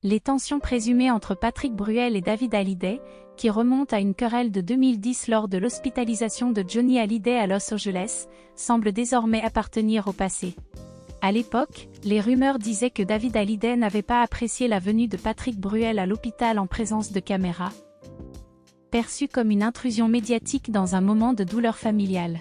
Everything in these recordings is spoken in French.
Les tensions présumées entre Patrick Bruel et David Hallyday, qui remontent à une querelle de 2010 lors de l'hospitalisation de Johnny Hallyday à Los Angeles, semblent désormais appartenir au passé. À l'époque, les rumeurs disaient que David Hallyday n'avait pas apprécié la venue de Patrick Bruel à l'hôpital en présence de caméras, perçue comme une intrusion médiatique dans un moment de douleur familiale.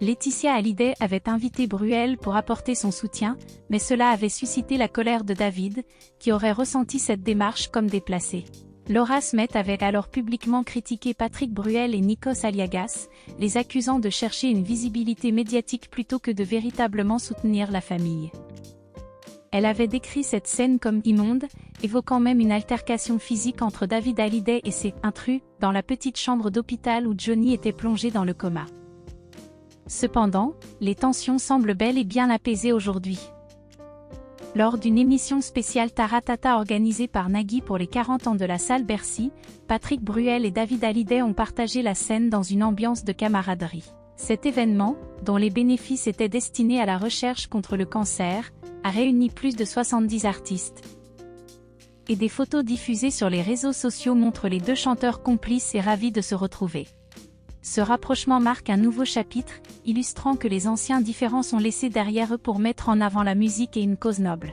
Laetitia Hallyday avait invité Bruel pour apporter son soutien, mais cela avait suscité la colère de David, qui aurait ressenti cette démarche comme déplacée. Laura Smet avait alors publiquement critiqué Patrick Bruel et Nikos Aliagas, les accusant de chercher une visibilité médiatique plutôt que de véritablement soutenir la famille. Elle avait décrit cette scène comme immonde, évoquant même une altercation physique entre David Hallyday et ses « intrus » dans la petite chambre d'hôpital où Johnny était plongé dans le coma. Cependant, les tensions semblent bel et bien apaisées aujourd'hui. Lors d'une émission spéciale Taratata organisée par Nagui pour les 40 ans de la salle Bercy, Patrick Bruel et David Hallyday ont partagé la scène dans une ambiance de camaraderie. Cet événement, dont les bénéfices étaient destinés à la recherche contre le cancer, a réuni plus de 70 artistes. Et des photos diffusées sur les réseaux sociaux montrent les deux chanteurs complices et ravis de se retrouver. Ce rapprochement marque un nouveau chapitre, illustrant que les anciens différends sont laissés derrière eux pour mettre en avant la musique et une cause noble.